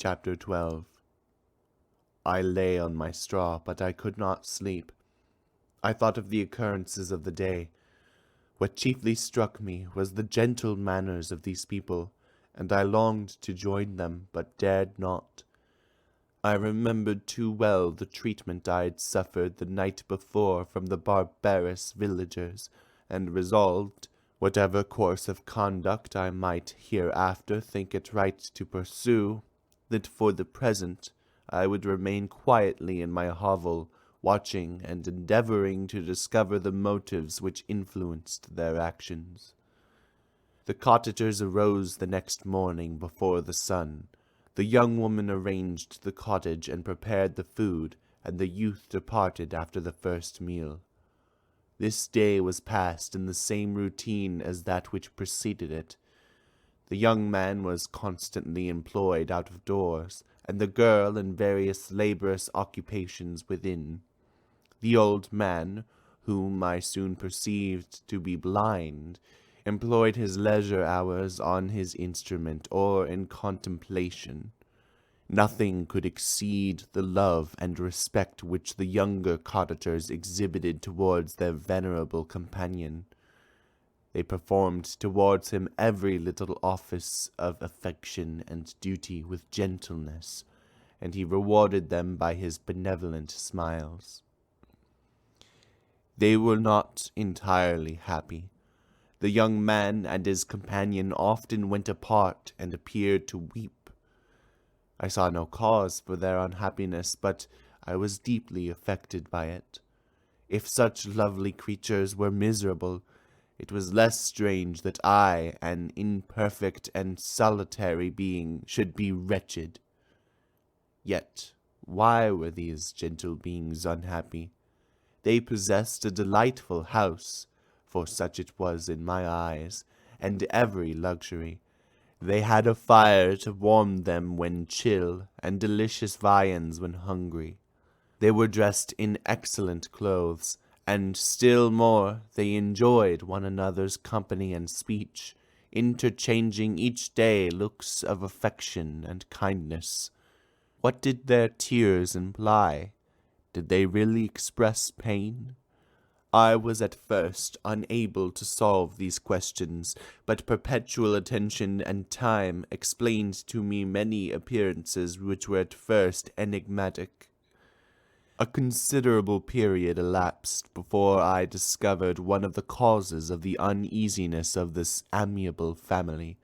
Chapter 12. I lay on my straw, but I could not sleep. I thought of the occurrences of the day. What chiefly struck me was the gentle manners of these people, and I longed to join them, but dared not. I remembered too well the treatment I had suffered the night before from the barbarous villagers, and resolved, whatever course of conduct I might hereafter think it right to pursue, that for the present I would remain quietly in my hovel, watching and endeavoring to discover the motives which influenced their actions. The cottagers arose the next morning before the sun. The young woman arranged the cottage and prepared the food, and the youth departed after the first meal. This day was passed in the same routine as that which preceded it. The young man was constantly employed out of doors, and the girl in various laborious occupations within. The old man, whom I soon perceived to be blind, employed his leisure hours on his instrument or in contemplation. Nothing could exceed the love and respect which the younger cottagers exhibited towards their venerable companion. They performed towards him every little office of affection and duty with gentleness, and he rewarded them by his benevolent smiles. They were not entirely happy. The young man and his companion often went apart and appeared to weep. I saw no cause for their unhappiness, but I was deeply affected by it. If such lovely creatures were miserable, it was less strange that I, an imperfect and solitary being, should be wretched. Yet, why were these gentle beings unhappy? They possessed a delightful house, for such it was in my eyes, and every luxury. They had a fire to warm them when chill, and delicious viands when hungry. They were dressed in excellent clothes, and still more, they enjoyed one another's company and speech, interchanging each day looks of affection and kindness. What did their tears imply? Did they really express pain? I was at first unable to solve these questions, but perpetual attention and time explained to me many appearances which were at first enigmatic. A considerable period elapsed before I discovered one of the causes of the uneasiness of this amiable family.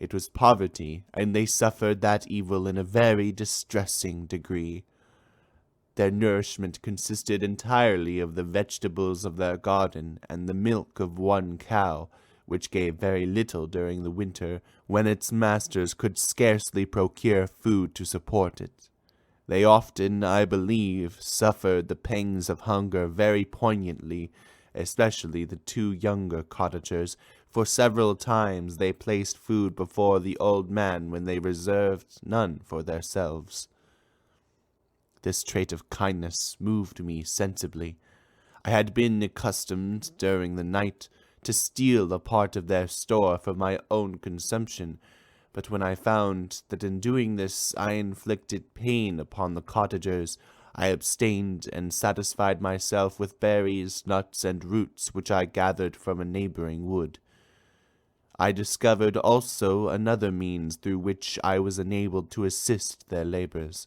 It was poverty, and they suffered that evil in a very distressing degree. Their nourishment consisted entirely of the vegetables of their garden and the milk of one cow, which gave very little during the winter, when its masters could scarcely procure food to support it. They often, I believe, suffered the pangs of hunger very poignantly, especially the two younger cottagers, for several times they placed food before the old man when they reserved none for themselves. This trait of kindness moved me sensibly. I had been accustomed during the night to steal a part of their store for my own consumption, but when I found that in doing this I inflicted pain upon the cottagers, I abstained and satisfied myself with berries, nuts, and roots which I gathered from a neighboring wood. I discovered also another means through which I was enabled to assist their labors.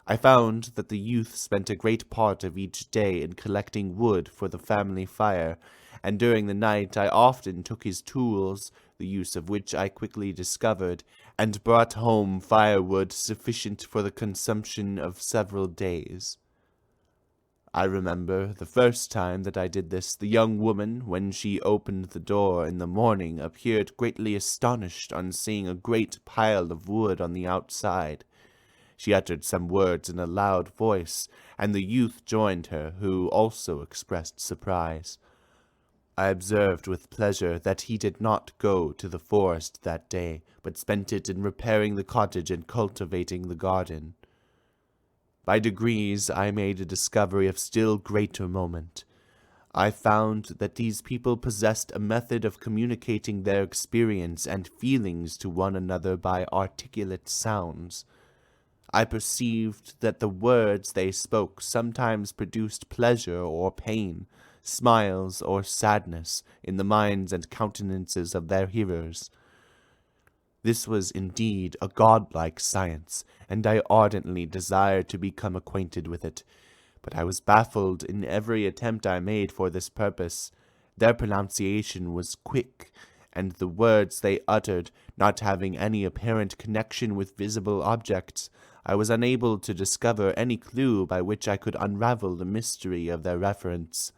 I found that the youth spent a great part of each day in collecting wood for the family fire, and during the night I often took his tools, the use of which I quickly discovered, and brought home firewood sufficient for the consumption of several days. I remember the first time that I did this, the young woman, when she opened the door in the morning, appeared greatly astonished on seeing a great pile of wood on the outside. She uttered some words in a loud voice, and the youth joined her, who also expressed surprise. I observed with pleasure that he did not go to the forest that day, but spent it in repairing the cottage and cultivating the garden. By degrees I made a discovery of still greater moment. I found that these people possessed a method of communicating their experience and feelings to one another by articulate sounds. I perceived that the words they spoke sometimes produced pleasure or pain, smiles or sadness in the minds and countenances of their hearers. This was indeed a godlike science, and I ardently desired to become acquainted with it, but I was baffled in every attempt I made for this purpose. Their pronunciation was quick, and the words they uttered, not having any apparent connection with visible objects, I was unable to discover any clue by which I could unravel the mystery of their reference.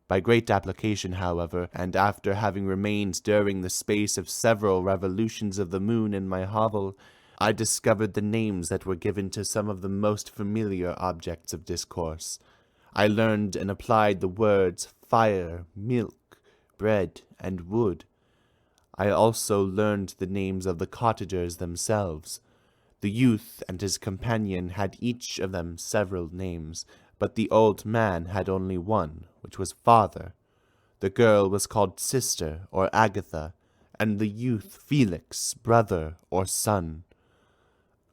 By great application, however, and after having remained during the space of several revolutions of the moon in my hovel, I discovered the names that were given to some of the most familiar objects of discourse. I learned and applied the words fire, milk, bread, and wood. I also learned the names of the cottagers themselves. The youth and his companion had each of them several names, but the old man had only one, which was father. The girl was called sister or Agatha, and the youth Felix, brother or son.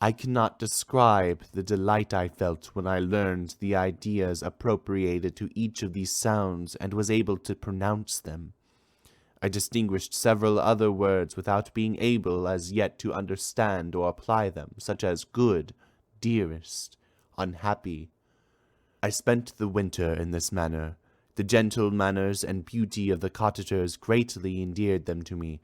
I cannot describe the delight I felt when I learned the ideas appropriated to each of these sounds and was able to pronounce them. I distinguished several other words without being able as yet to understand or apply them, such as good, dearest, unhappy. I spent the winter in this manner. The gentle manners and beauty of the cottagers greatly endeared them to me.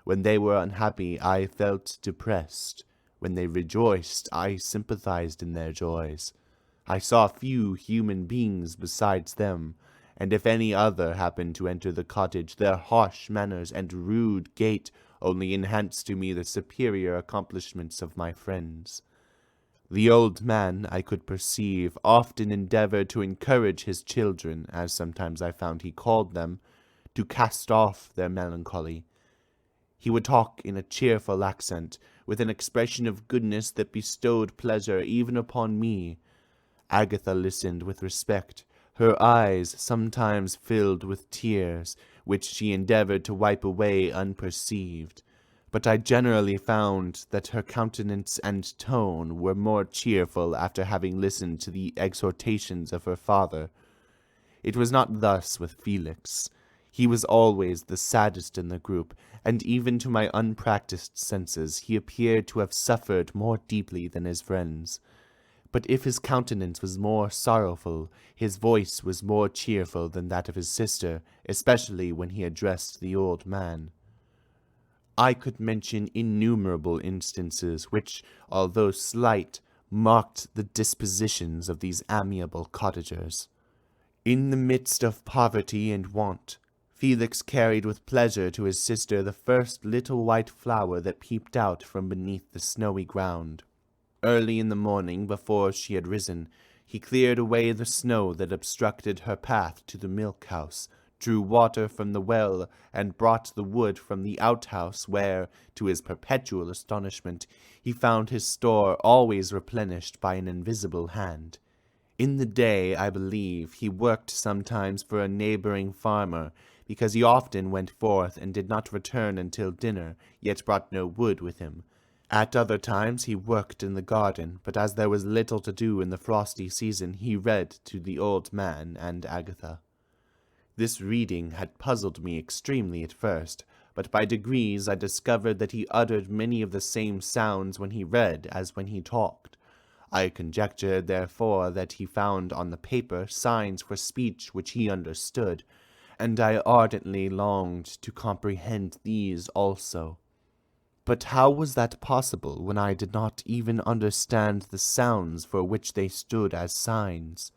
When they were unhappy, I felt depressed. When they rejoiced, I sympathized in their joys. I saw few human beings besides them, and if any other happened to enter the cottage, their harsh manners and rude gait only enhanced to me the superior accomplishments of my friends. The old man, I could perceive, often endeavored to encourage his children, as sometimes I found he called them, to cast off their melancholy. He would talk in a cheerful accent, with an expression of goodness that bestowed pleasure even upon me. Agatha listened with respect, her eyes sometimes filled with tears, which she endeavored to wipe away unperceived. But I generally found that her countenance and tone were more cheerful after having listened to the exhortations of her father. It was not thus with Felix. He was always the saddest in the group, and even to my unpractised senses he appeared to have suffered more deeply than his friends. But if his countenance was more sorrowful, his voice was more cheerful than that of his sister, especially when he addressed the old man. I could mention innumerable instances which, although slight, marked the dispositions of these amiable cottagers. In the midst of poverty and want, Felix carried with pleasure to his sister the first little white flower that peeped out from beneath the snowy ground. Early in the morning, before she had risen, he cleared away the snow that obstructed her path to the milk-house, drew water from the well, and brought the wood from the outhouse, where, to his perpetual astonishment, he found his store always replenished by an invisible hand. In the day, I believe, he worked sometimes for a neighboring farmer, because he often went forth and did not return until dinner, yet brought no wood with him. At other times he worked in the garden, but as there was little to do in the frosty season, he read to the old man and Agatha. This reading had puzzled me extremely at first, but by degrees I discovered that he uttered many of the same sounds when he read as when he talked. I conjectured, therefore, that he found on the paper signs for speech which he understood, and I ardently longed to comprehend these also. But how was that possible when I did not even understand the sounds for which they stood as signs?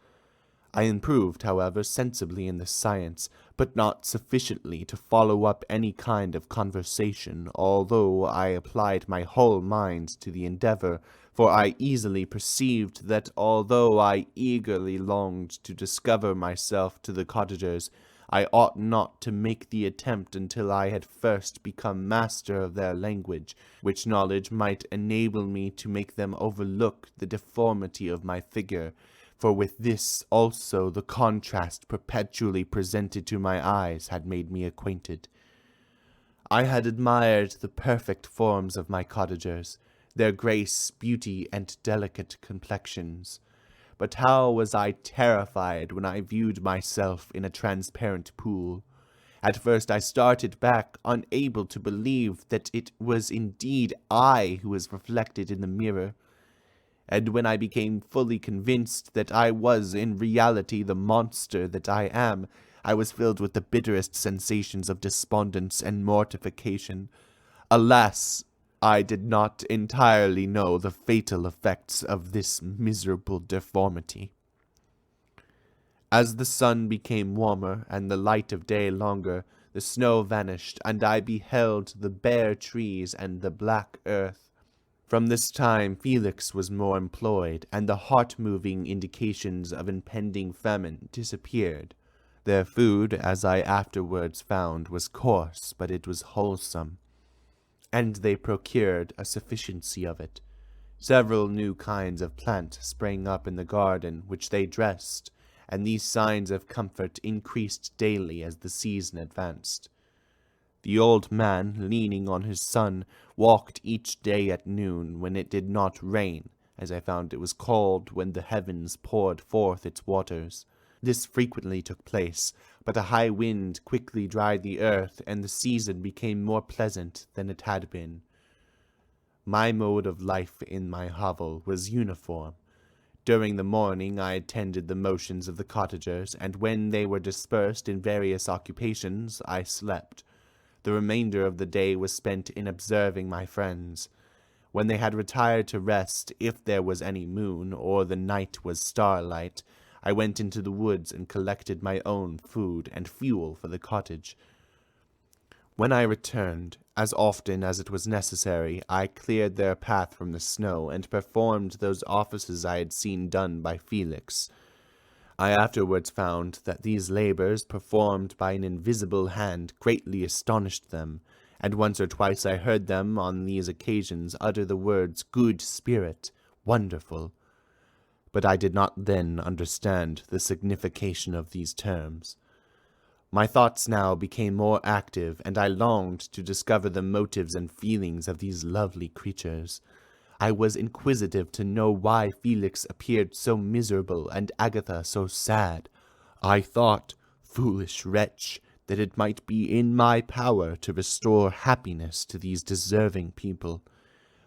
I improved, however, sensibly in this science, but not sufficiently to follow up any kind of conversation, although I applied my whole mind to the endeavor, for I easily perceived that although I eagerly longed to discover myself to the cottagers, I ought not to make the attempt until I had first become master of their language, which knowledge might enable me to make them overlook the deformity of my figure, for with this also the contrast perpetually presented to my eyes had made me acquainted. I had admired the perfect forms of my cottagers. their grace, beauty, and delicate complexions. But how was I terrified when I viewed myself in a transparent pool. At first I started back, unable to believe that it was indeed I who was reflected in the mirror. And when I became fully convinced that I was in reality the monster that I am, I was filled with the bitterest sensations of despondence and mortification. Alas, I did not entirely know the fatal effects of this miserable deformity. As the sun became warmer and the light of day longer, the snow vanished, and I beheld the bare trees and the black earth. From this time Felix was more employed, and the heart-moving indications of impending famine disappeared. Their food, as I afterwards found, was coarse, but it was wholesome, and they procured a sufficiency of it. Several new kinds of plant sprang up in the garden, which they dressed, and these signs of comfort increased daily as the season advanced. The old man, leaning on his son, walked each day at noon when it did not rain, as I found it was called when the heavens poured forth its waters. This frequently took place, but a high wind quickly dried the earth, and the season became more pleasant than it had been. My mode of life in my hovel was uniform. During the morning I attended the motions of the cottagers, and when they were dispersed in various occupations, I slept. The remainder of the day was spent in observing my friends. When they had retired to rest, if there was any moon, or the night was starlight, I went into the woods and collected my own food and fuel for the cottage. When I returned, as often as it was necessary, I cleared their path from the snow, and performed those offices I had seen done by Felix. I afterwards found that these labors, performed by an invisible hand, greatly astonished them, and once or twice I heard them on these occasions utter the words "good spirit," "wonderful." But I did not then understand the signification of these terms. My thoughts now became more active, and I longed to discover the motives and feelings of these lovely creatures. I was inquisitive to know why Felix appeared so miserable and Agatha so sad. I thought, foolish wretch, that it might be in my power to restore happiness to these deserving people.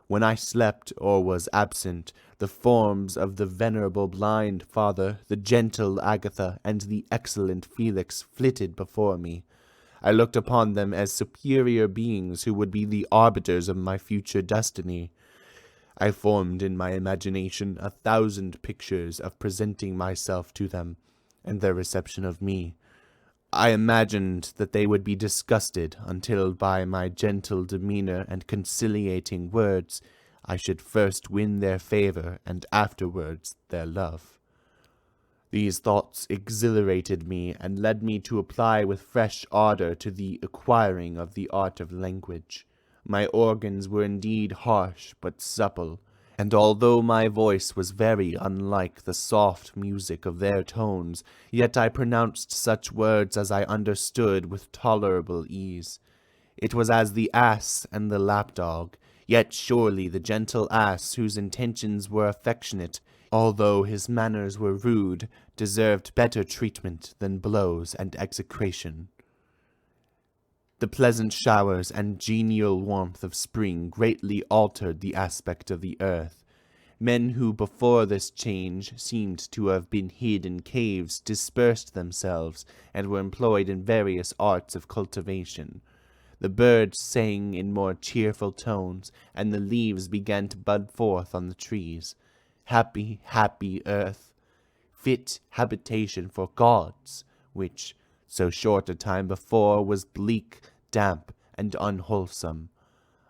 When I slept or was absent, the forms of the venerable blind father, the gentle Agatha, and the excellent Felix flitted before me. I looked upon them as superior beings who would be the arbiters of my future destiny. I formed in my imagination 1,000 pictures of presenting myself to them, and their reception of me. I imagined that they would be disgusted until by my gentle demeanor and conciliating words I should first win their favor and afterwards their love. These thoughts exhilarated me and led me to apply with fresh ardor to the acquiring of the art of language. My organs were indeed harsh but supple, and although my voice was very unlike the soft music of their tones, yet I pronounced such words as I understood with tolerable ease. It was as the ass and the lapdog, yet surely the gentle ass, whose intentions were affectionate, although his manners were rude, deserved better treatment than blows and execration. The pleasant showers and genial warmth of spring greatly altered the aspect of the earth. Men who before this change seemed to have been hid in caves dispersed themselves, and were employed in various arts of cultivation. The birds sang in more cheerful tones, and the leaves began to bud forth on the trees. Happy, happy earth, fit habitation for gods, which, so short a time before, was bleak, damp, and unwholesome.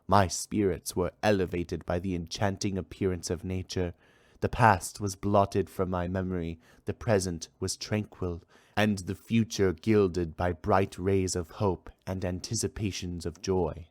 My spirits were elevated by the enchanting appearance of nature. The past was blotted from my memory, the present was tranquil, and the future gilded by bright rays of hope and anticipations of joy.